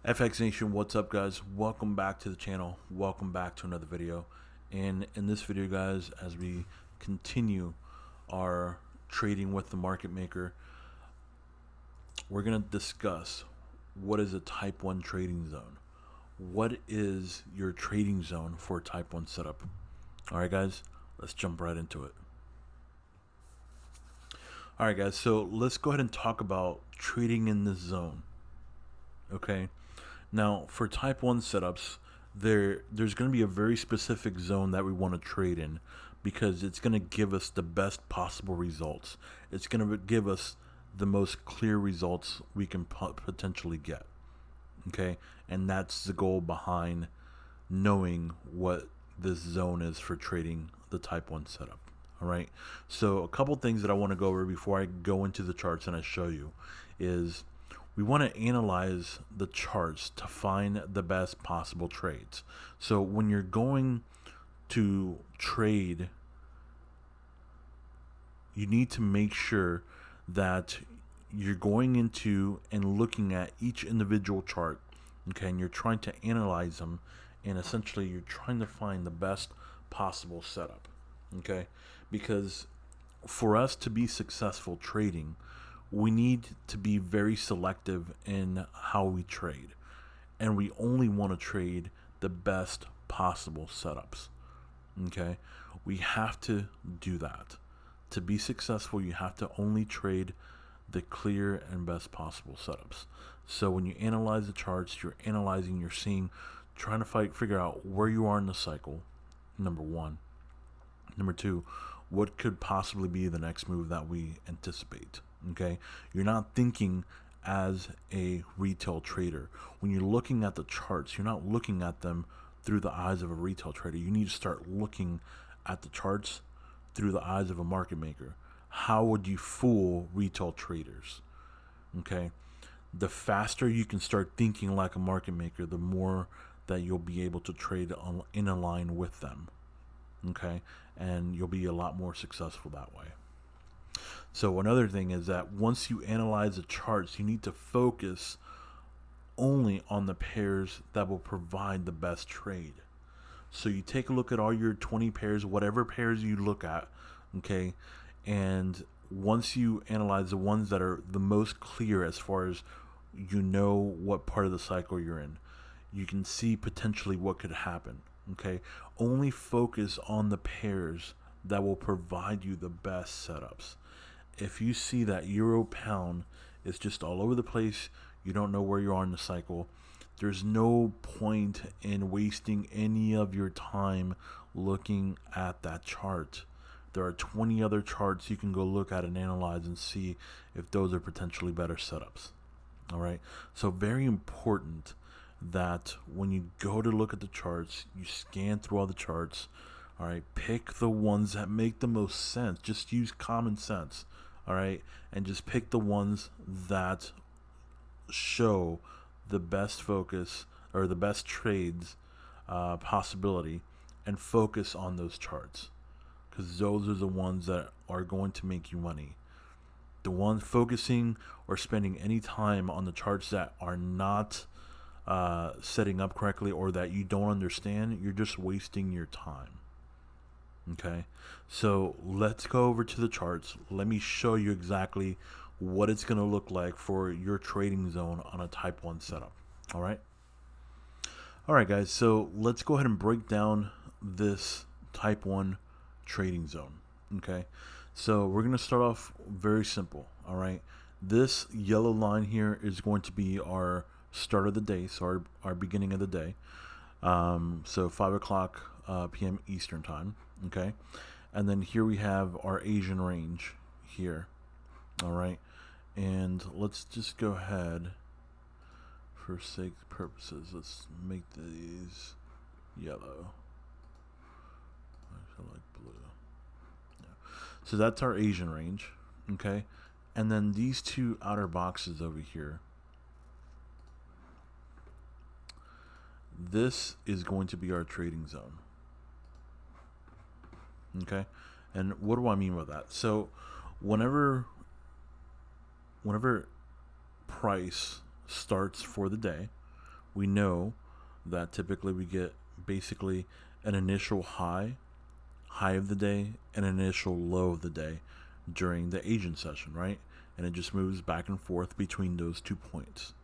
FX Nation, what's up guys? Welcome back to the channel. Welcome back to another video. And in this video guys, as we continue our trading with the market maker, we're going to discuss what is a type 1 trading zone. What is your trading zone for a type 1 setup? Alright guys, let's jump right into it. Alright guys, so let's go ahead and talk about trading in this zone. Okay. Now, for type 1 setups, there's going to be a very specific zone that we want to trade in because it's going to give us the best possible results. It's going to give us the most clear results we can potentially get. Okay? And that's the goal behind knowing what this zone is for trading the type 1 setup. All right? So, a couple things that I want to go over before I go into the charts and I show you is we want to analyze the charts to find the best possible trades. So when you're going to trade, you need to make sure that you're going into and looking at each individual chart, okay, and you're trying to analyze them, and essentially you're trying to find the best possible setup, okay? Because for us to be successful trading, we need to be very selective in how we trade, and we only want to trade the best possible setups. Okay, we have to do that. To be successful, you have to only trade the clear and best possible setups. So when you analyze the charts, you're analyzing, you're seeing, trying to figure out where you are in the cycle, number one. Number two, what could possibly be the next move that we anticipate. Okay, you're not thinking as a retail trader. When you're looking at the charts, you're not looking at them through the eyes of a retail trader. You need to start looking at the charts through the eyes of a market maker. How would you fool retail traders? Okay, the faster you can start thinking like a market maker, the more that you'll be able to trade in a line with them. Okay, and you'll be a lot more successful that way. So another thing is that once you analyze the charts, you need to focus only on the pairs that will provide the best trade. So you take a look at all your 20 pairs, whatever pairs you look at, okay? And once you analyze the ones that are the most clear as far as you know what part of the cycle you're in, you can see potentially what could happen, okay? Only focus on the pairs that will provide you the best setups. If you see that euro pound is just all over the place, you don't know where you are in the cycle, there's no point in wasting any of your time looking at that chart. There are 20 other charts you can go look at and analyze and see if those are potentially better setups. All right. So very important that when you go to look at the charts, you scan through all the charts. All right. Pick the ones that make the most sense. Just use common sense. All right, and just pick the ones that show the best focus or the best trades possibility, and focus on those charts, because those are the ones that are going to make you money. The ones focusing or spending any time on the charts that are not setting up correctly or that you don't understand, you're just wasting your time. Okay, so let's go over to the charts. Let me show you exactly what it's going to look like for your trading zone on a type 1 setup. All right, guys, so let's go ahead and break down this type 1 trading zone. Okay, so we're going to start off very simple. All right, this yellow line here is going to be our start of the day, so our beginning of the day. So 5 o'clock p.m. Eastern time. Okay, and then here we have our Asian range here. All right, and let's just go ahead, for sake of purposes, let's make these yellow. I like blue. Yeah. So that's our Asian range. Okay, and then these two outer boxes over here, this is going to be our trading zone. Okay, and what do I mean by that? So whenever price starts for the day, we know that typically we get basically an initial high of the day, and an initial low of the day during the Asian session, right? And it just moves back and forth between those 2 points.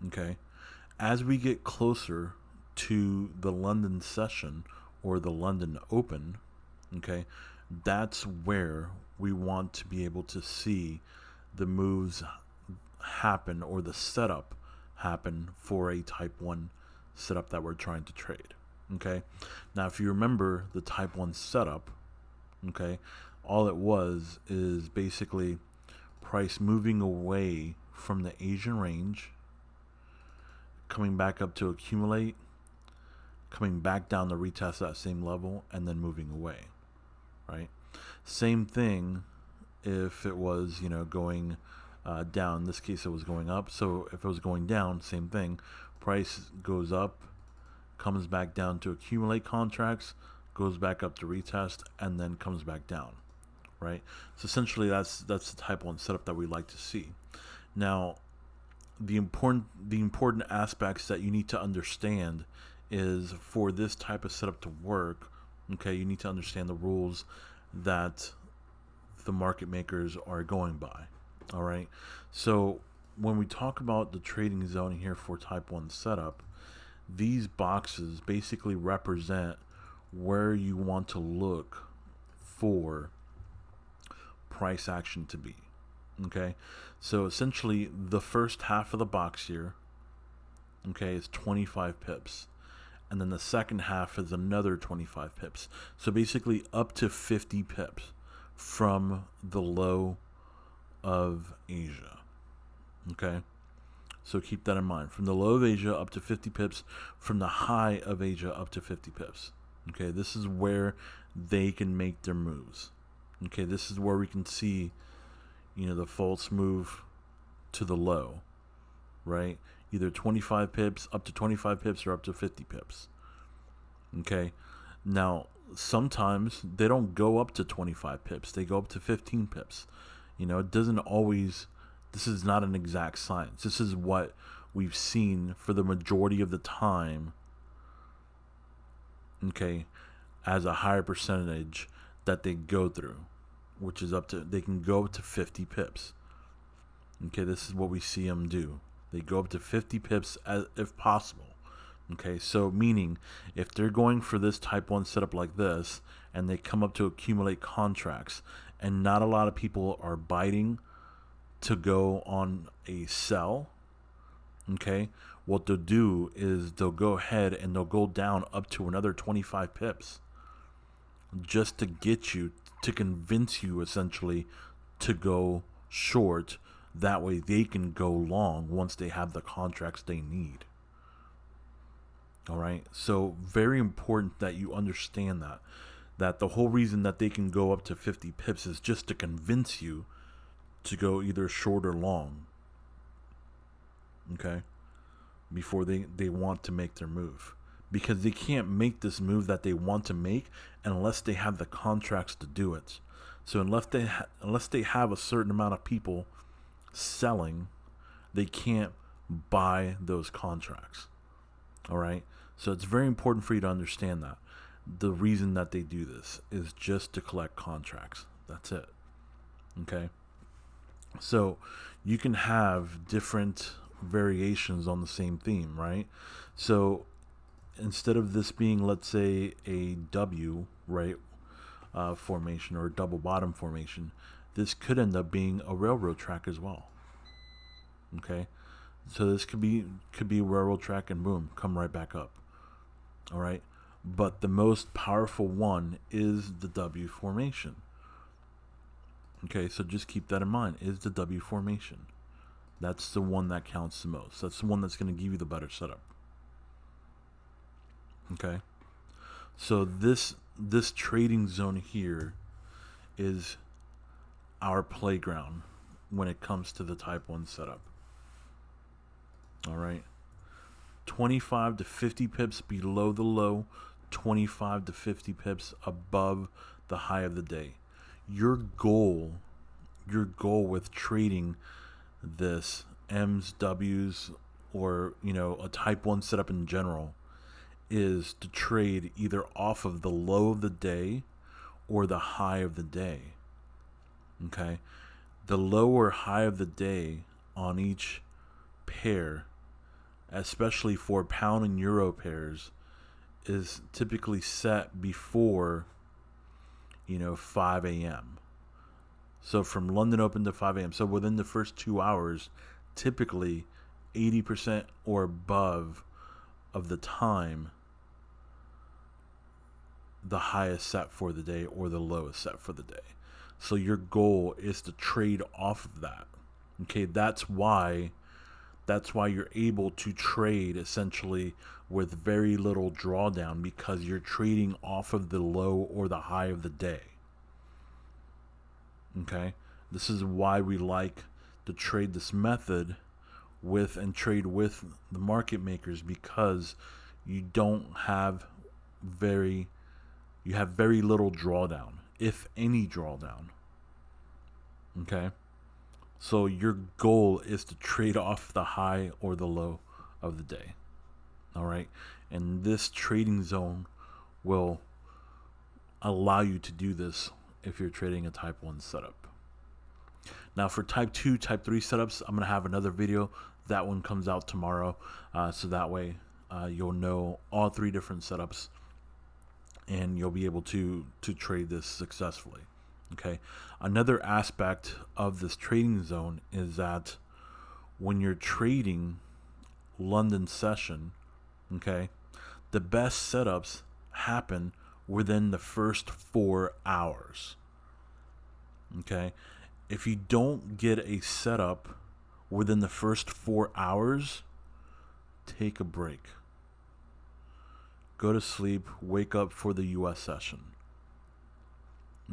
Okay. As we get closer to the London session or the London Open, okay, that's where we want to be able to see the moves happen, or the setup happen for a type 1 setup that we're trying to trade. Okay. Now, if you remember the type 1 setup, okay, all it was is basically price moving away from the Asian range, coming back up to accumulate, coming back down to retest that same level, and then moving away, right? Same thing if it was, going down. In this case, it was going up. So if it was going down, same thing. Price goes up, comes back down to accumulate contracts, goes back up to retest, and then comes back down, right? So essentially, that's the type 1 setup that we like to see. Now, the important aspects that you need to understand is, for this type of setup to work, okay, you need to understand the rules that the market makers are going by. All right. So when we talk about the trading zone here for type 1 setup, these boxes basically represent where you want to look for price action to be. Okay. So essentially, the first half of the box here, okay, is 25 pips. And then the second half is another 25 pips. So basically up to 50 pips from the low of Asia. Okay. So keep that in mind. From the low of Asia up to 50 pips, from the high of Asia up to 50 pips. Okay. This is where they can make their moves. Okay. This is where we can see, the false move to the low, right? Either 25 pips, up to 25 pips, or up to 50 pips. Okay. Now, sometimes they don't go up to 25 pips. They go up to 15 pips. It doesn't always, this is not an exact science. This is what we've seen for the majority of the time, okay, as a higher percentage that they go through, which is they can go up to 50 pips. Okay, this is what we see them do. They go up to 50 pips if possible. Okay, so meaning if they're going for this type 1 setup like this, and they come up to accumulate contracts, and not a lot of people are biting to go on a sell, okay, what they'll do is they'll go ahead and they'll go down up to another 25 pips just to get you, to convince you essentially to go short. That way they can go long once they have the contracts they need. All right. So very important that you understand that the whole reason that they can go up to 50 pips is just to convince you to go either short or long. Okay. Before they want to make their move. Because they can't make this move that they want to make unless they have the contracts to do it. So unless they have a certain amount of people selling, they can't buy those contracts. All right. So it's very important for you to understand that the reason that they do this is just to collect contracts. That's it. Okay. So you can have different variations on the same theme, right? So instead of this being, let's say, a W, right, formation, or a double bottom formation, this could end up being a railroad track as well. Okay, so this could be a railroad track, and boom, come right back up. All right, but the most powerful one is the W formation. Okay, so just keep that in mind, is the W formation. That's the one that counts the most. That's the one that's going to give you the better setup. Okay, so this trading zone here is our playground when it comes to the type 1 setup. All right, 25 to 50 pips below the low, 25 to 50 pips above the high of the day. Your goal with trading this M's, W's, or a type 1 setup in general is to trade either off of the low of the day or the high of the day. Okay, the low or high of the day on each pair, especially for pound and euro pairs, is typically set before 5 a.m. So from London open to 5 a.m. So within the first 2 hours, typically 80% or above of the time, the highest set for the day or the lowest set for the day. So your goal is to trade off of that. Okay, that's why you're able to trade essentially with very little drawdown, because you're trading off of the low or the high of the day. Okay, this is why we like to trade this method with the market makers, because you have very little drawdown, if any drawdown. Okay, so your goal is to trade off the high or the low of the day. All right, and this trading zone will allow you to do this if you're trading a type 1 setup. Now for type 2, type 3 setups, I'm going to have another video. That one comes out tomorrow, so that way you'll know all 3 different setups and you'll be able to trade this successfully. Okay, another aspect of this trading zone is that when you're trading London session, okay, the best setups happen within the first 4 hours. Okay, if you don't get a setup within the first 4 hours, take a break. Go to sleep, wake up for the US session.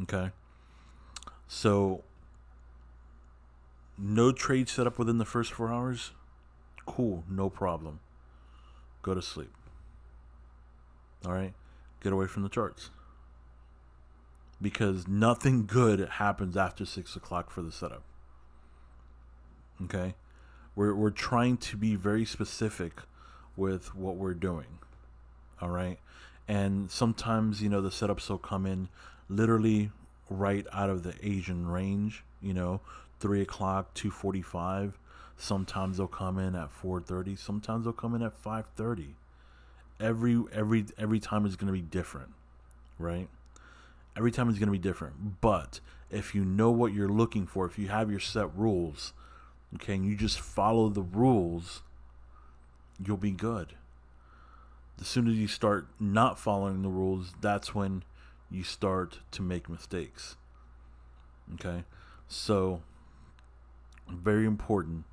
Okay, so no trade setup within the first 4 hours? Cool, no problem. Go to sleep. All right, get away from the charts, because nothing good happens after 6 o'clock for the setup. Okay, we're trying to be very specific with what we're doing. All right, and sometimes the setups will come in literally right out of the Asian range. 3 o'clock, 2:45. Sometimes they'll come in at 4:30. Sometimes they'll come in at 5:30. Every time is going to be different, right? Every time is going to be different. But if you know what you're looking for, if you have your set rules, okay, and you just follow the rules, you'll be good. As soon as you start not following the rules, that's when you start to make mistakes. Okay, so very important.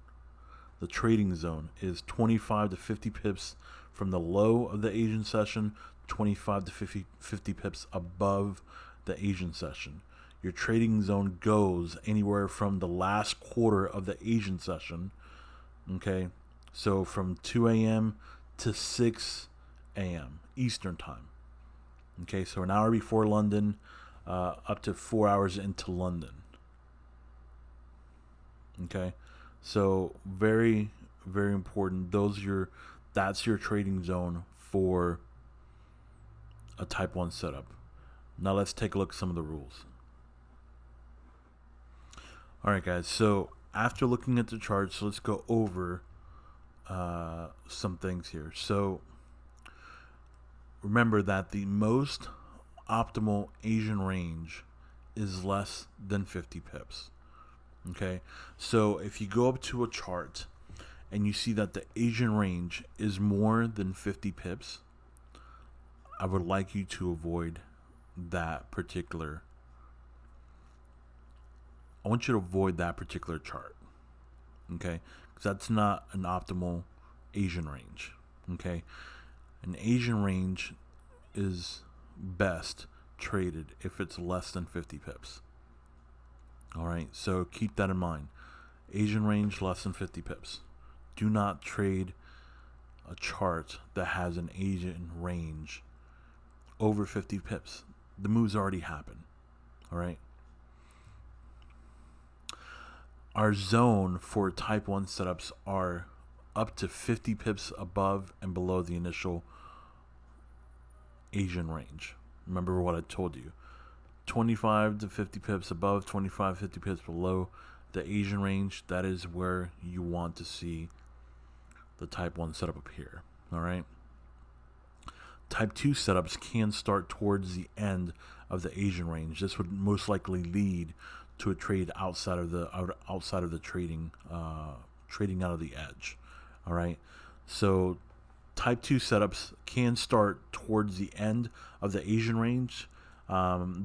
The trading zone is 25 to 50 pips from the low of the Asian session, 25 to 50 pips above the Asian session. Your trading zone goes anywhere from the last quarter of the Asian session, okay, so from 2 a.m. to 6 a.m. Eastern time. Okay, so an hour before London, up to 4 hours into London. Okay, so very, very important. That's your trading zone for a type 1 setup. Now let's take a look at some of the rules. All right, guys, so after looking at the charts, let's go over some things here. So remember that the most optimal Asian range is less than 50 pips. Okay, so if you go up to a chart and you see that the Asian range is more than 50 pips, I would like you to avoid that particular. I want you to avoid that particular chart. Okay, because that's not an optimal Asian range. Okay, an Asian range is best traded if it's less than 50 pips. All right, so keep that in mind. Asian range less than 50 pips. Do not trade a chart that has an Asian range over 50 pips. The moves already happened. All right. Our zone for type 1 setups are up to 50 pips above and below the initial Asian range. Remember what I told you. 25 to 50 pips above, 25, 50 pips below the Asian range. That is where you want to see the type 1 setup appear. All right. Type 2 setups can start towards the end of the Asian range. This would most likely lead to a trade outside of the trading out of the edge. All right. So type 2 setups can start towards the end of the Asian range.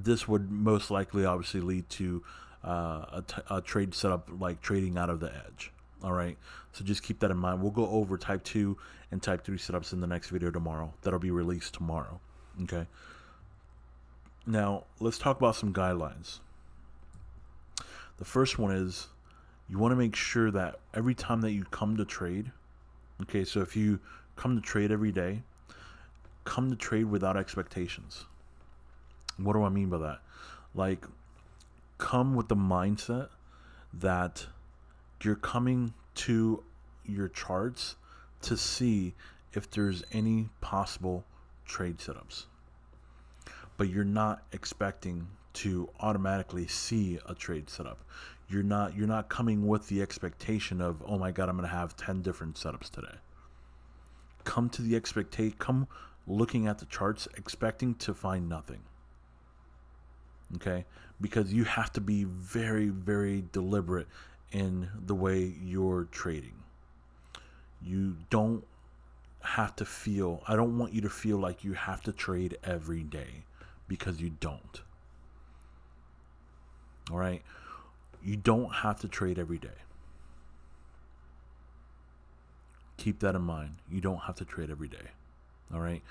This would most likely obviously lead to a trade setup like trading out of the edge. All right, so just keep that in mind. We'll go over type 2 and type 3 setups in the next video tomorrow. That'll be released tomorrow. Okay. Now, let's talk about some guidelines. The first one is you want to make sure that every time that you come to trade, okay, so if you come to trade every day, come to trade without expectations. What do I mean by that? Like, come with the mindset that you're coming to your charts to see if there's any possible trade setups. But you're not expecting to automatically see a trade setup. You're not coming with the expectation of, oh my God, I'm going to have 10 different setups today. Come looking at the charts expecting to find nothing. Okay? Because you have to be very, very deliberate in the way you're trading. You don't have to feel, I don't want you to feel like you have to trade every day, because you don't. All right? You don't have to trade every day. Keep that in mind. You don't have to trade every day. All right?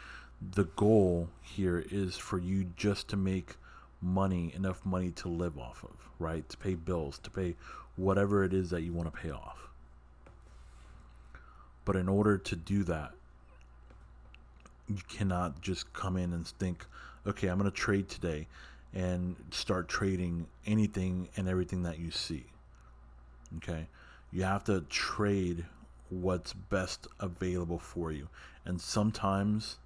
The goal here is for you just to make money, enough money to live off of, right? To pay bills, to pay whatever it is that you want to pay off. But in order to do that, you cannot just come in and think, okay, I'm going to trade today and start trading anything and everything that you see. Okay? You have to trade what's best available for you. And sometimes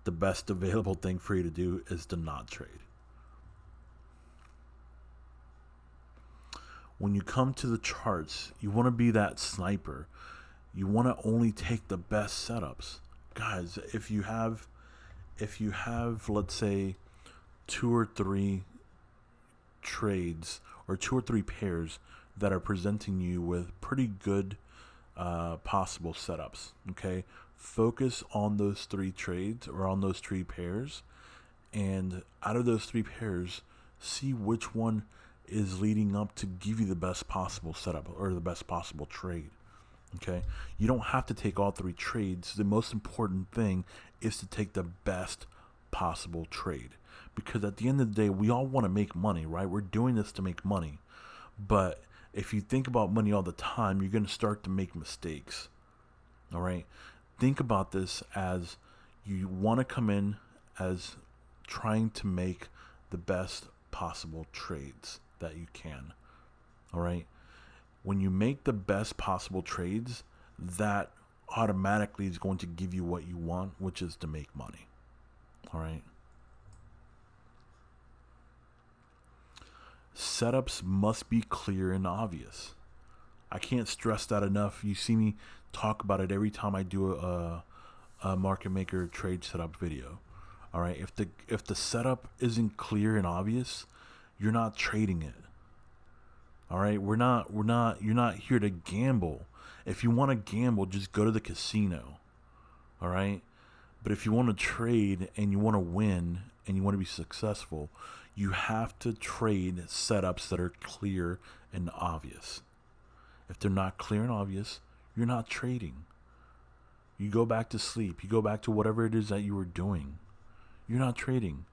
the best available thing for you to do is to not trade. When you come to the charts, you want to be that sniper. You want to only take the best setups. Guys, if you have, let's say, 2 or 3 trades or 2 or 3 pairs that are presenting you with pretty good possible setups, okay? Focus on those 3 trades or on those 3 pairs, and out of those 3 pairs, see which one is leading up to give you the best possible setup or the best possible trade. Okay, you don't have to take all 3 trades. The most important thing is to take the best possible trade, because at the end of the day, we all want to make money, right? We're doing this to make money. But if you think about money all the time, you're going to start to make mistakes. All right, think about this as you want to come in as trying to make the best possible trades that you can. All right, when you make the best possible trades, that automatically is going to give you what you want, which is to make money. All right, setups must be clear and obvious. I can't stress that enough. You see me talk about it every time I do a market maker trade setup video. All right, if the setup isn't clear and obvious, you're not trading it. All right, you're not here to gamble. If you want to gamble, just go to the casino. All right, but if you want to trade and you want to win and you want to be successful, you have to trade setups that are clear and obvious. If they're not clear and obvious, you're not trading. You go back to sleep. You go back to whatever it is that you were doing. You're not trading.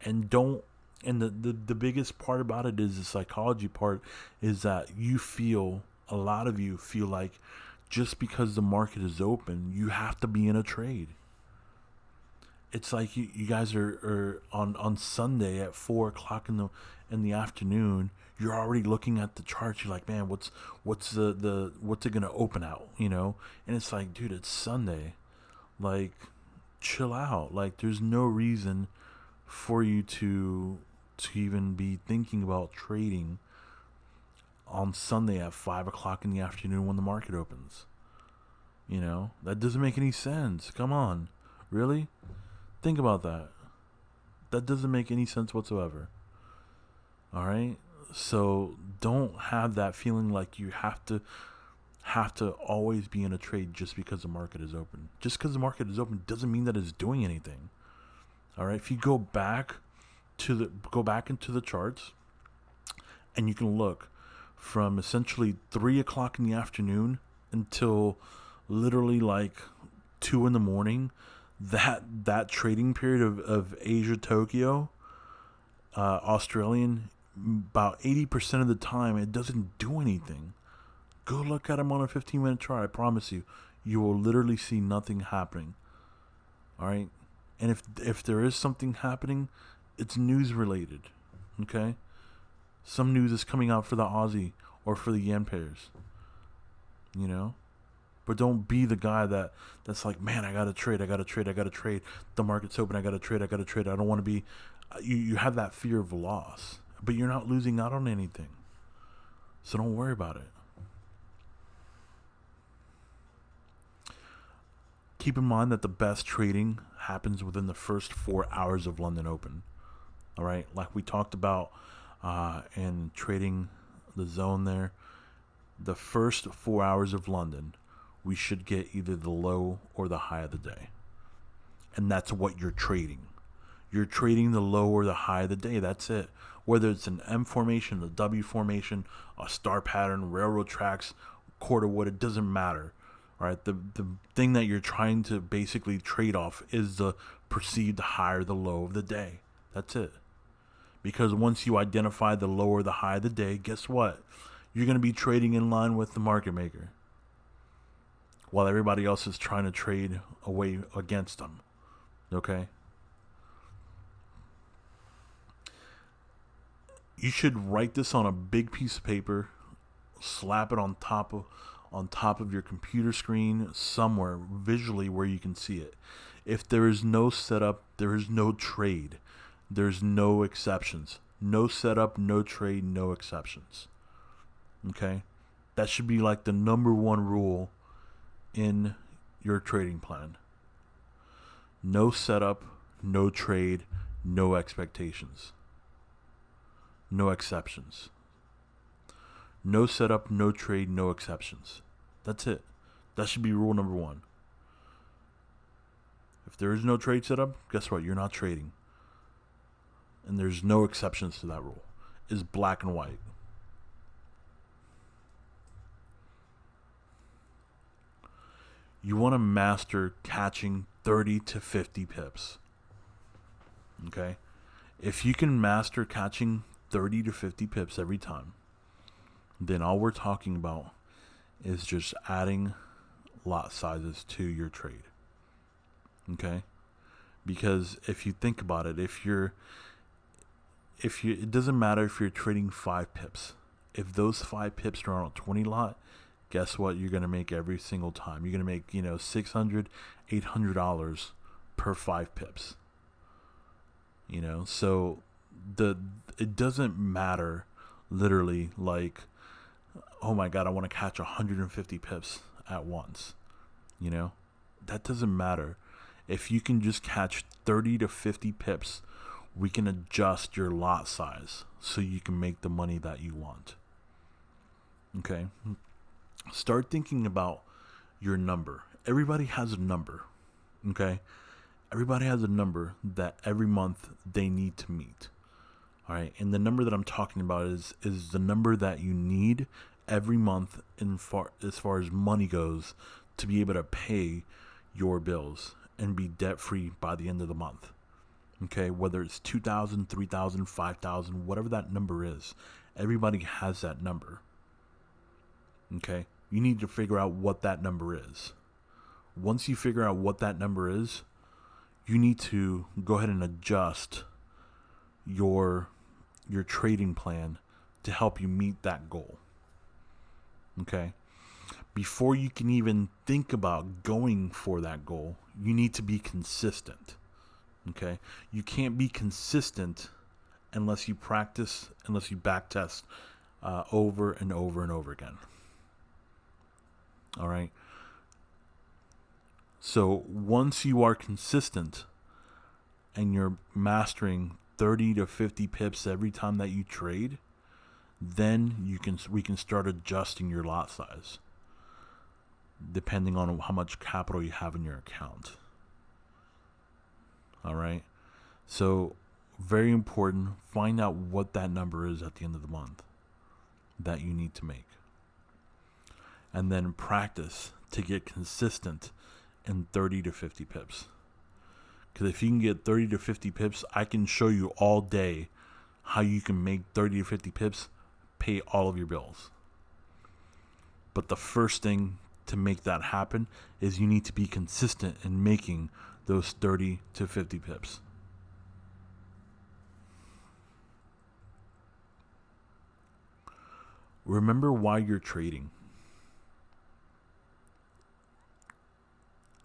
And the biggest part about it is the psychology part, is that a lot of you feel like just because the market is open, you have to be in a trade. It's like you guys are on Sunday at 4 o'clock in the afternoon, you're already looking at the charts. You're like, man, what's it gonna open out, And it's like, dude, it's Sunday. Like, chill out. Like, there's no reason for you to even be thinking about trading on Sunday at 5 o'clock in the afternoon when the market opens. That doesn't make any sense. Come on, really? Think about that. That doesn't make any sense whatsoever. All right. So don't have that feeling like you have to always be in a trade just because the market is open. Just because the market is open doesn't mean that it's doing anything. All right. If you go back into the charts, and you can look from essentially 3 o'clock in the afternoon until literally like 2 in the morning, that trading period of Asia Tokyo, Australian, about 80% of the time it doesn't do anything. Go look at them on a 15-minute chart. I promise you will literally see nothing happening. All right, and if there is something happening, it's news related. Okay, some news is coming out for the Aussie or for the yen pairs. But don't be the guy that's like, man, I gotta trade. The market's open. I gotta trade. I don't want to be. You have that fear of loss, but you're not losing out on anything. So don't worry about it. Keep in mind that the best trading happens within the first 4 hours of London Open. All right, like we talked about in trading the zone there, the first 4 hours of London, we should get either the low or the high of the day. And that's what you're trading. You're trading the low or the high of the day. That's it. Whether it's an M formation, a W formation, a star pattern, railroad tracks, quarter wood, it doesn't matter. All right. The thing that you're trying to basically trade off is the perceived high or the low of the day. That's it. Because once you identify the low or the high of the day, guess what? You're going to be trading in line with the market maker, while everybody else is trying to trade away against them. Okay? You should write this on a big piece of paper, slap it on top of your computer screen somewhere visually where you can see it. If there is no setup, there is no trade. There's no exceptions. No setup, no trade, no exceptions. Okay? That should be like the number one rule in your trading plan. No setup, no trade, no expectations. No exceptions. No setup, no trade, no exceptions. That's it. That should be rule number one. If there is no trade setup, guess what? You're not trading. And there's no exceptions to that rule. It's black and white. You want to master catching 30 to 50 pips. Okay? If you can master catching 30 to 50 pips every time, then all we're talking about is just adding lot sizes to your trade. Okay? Because if you think about it, it doesn't matter if you're trading 5 pips. If those 5 pips are on a 20 lot, guess what you're going to make every single time? You're going to make, $600, $800 per 5 pips. So it doesn't matter literally like, oh my God, I want to catch 150 pips at once. That doesn't matter. If you can just catch 30 to 50 pips, we can adjust your lot size so you can make the money that you want. Okay? Start thinking about your number. Everybody has a number. Okay? Everybody has a number that every month they need to meet. All right? And the number that I'm talking about is the number that you need every month as far as money goes to be able to pay your bills and be debt free by the end of the month. Okay, whether it's 2,000, 3,000, 5,000, whatever that number is, everybody has that number. Okay, you need to figure out what that number is. Once you figure out what that number is, you need to go ahead and adjust your trading plan to help you meet that goal. Okay? Before you can even think about going for that goal, you need to be consistent. Okay? You can't be consistent unless you practice, unless you back test over and over and over again. All right? So once you are consistent and you're mastering 30 to 50 pips every time that you trade, then we can start adjusting your lot size depending on how much capital you have in your account. All right? So very important, find out what that number is at the end of the month that you need to make. And then practice to get consistent in 30 to 50 pips. Because if you can get 30 to 50 pips, I can show you all day how you can make 30 to 50 pips pay all of your bills. But the first thing to make that happen is you need to be consistent in making those 30 to 50 pips. Remember why you're trading.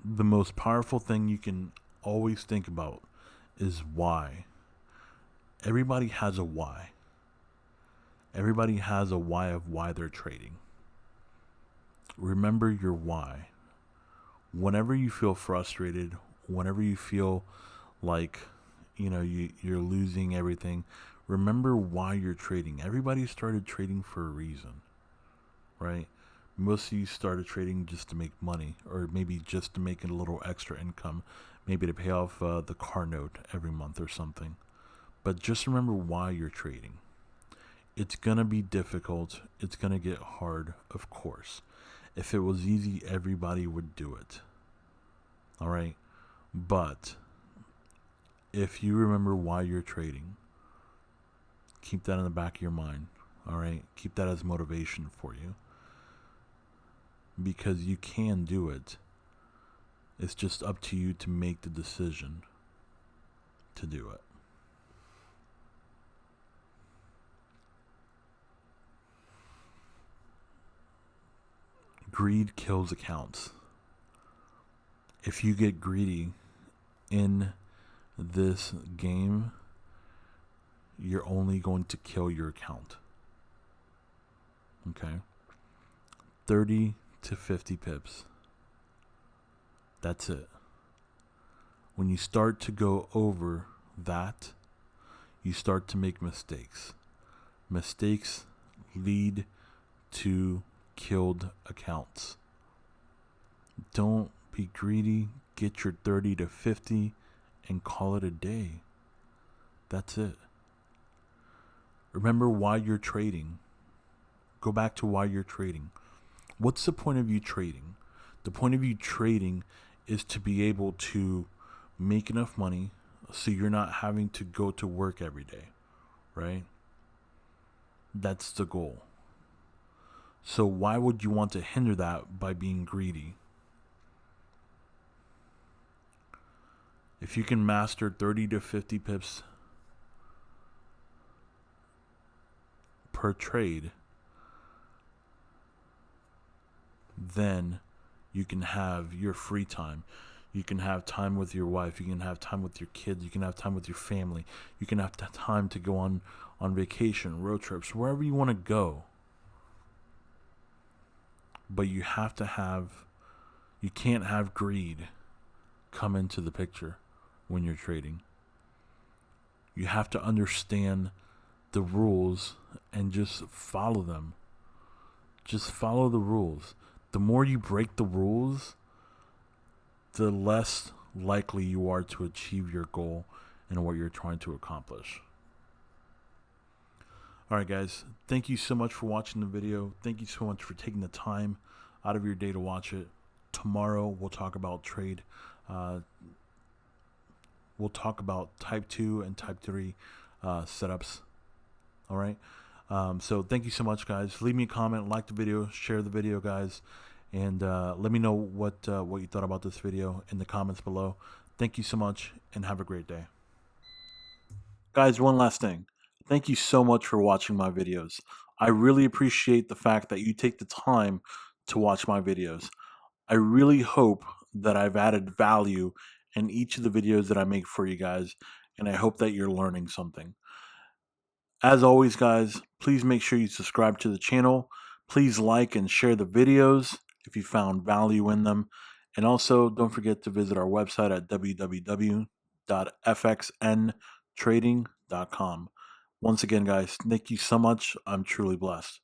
The most powerful thing you can always think about is why. Everybody has a why. Everybody has a why of why they're trading. Remember your why. Whenever you feel frustrated, whenever you feel like you're losing everything, remember why you're trading. Everybody started trading for a reason, right? Most of you started trading just to make money, or maybe just to make a little extra income, maybe to pay off the car note every month or something. But just remember why you're trading. It's going to be difficult. It's going to get hard, of course. If it was easy, everybody would do it. All right? But if you remember why you're trading, keep that in the back of your mind. All right? Keep that as motivation for you. Because you can do it. It's just up to you to make the decision to do it. Greed kills accounts. If you get greedy in this game, you're only going to kill your account. Okay? 30 to 50 pips. That's it. When you start to go over that, you start to make mistakes. Mistakes lead to killed accounts. Don't be greedy. Get your 30 to 50 and call it a day. That's it. Remember why you're trading. Go back to why you're trading. What's the point of you trading? The point of you trading is to be able to make enough money so you're not having to go to work every day, right? That's the goal. So why would you want to hinder that by being greedy? If you can master 30 to 50 pips per trade, then you can have your free time. You can have time with your wife. You can have time with your kids. You can have time with your family. You can have time to go on vacation, road trips, wherever you want to go. But you can't have greed come into the picture when you're trading. You have to understand the rules and just follow them. Just follow the rules. The more you break the rules, the less likely you are to achieve your goal and what you're trying to accomplish. All right, guys. Thank you so much for watching the video. Thank you so much for taking the time out of your day to watch it. Tomorrow, we'll talk about trade. We'll talk about type 2 and type 3 setups. All right. So thank you so much, guys. Leave me a comment, like the video, share the video, guys. And let me know what you thought about this video in the comments below. Thank you so much, and have a great day. Guys, one last thing. Thank you so much for watching my videos. I really appreciate the fact that you take the time to watch my videos. I really hope that I've added value in each of the videos that I make for you guys, and I hope that you're learning something. As always, guys, please make sure you subscribe to the channel. Please like and share the videos if you found value in them. And also, don't forget to visit our website at www.fxntrading.com. Once again, guys, thank you so much. I'm truly blessed.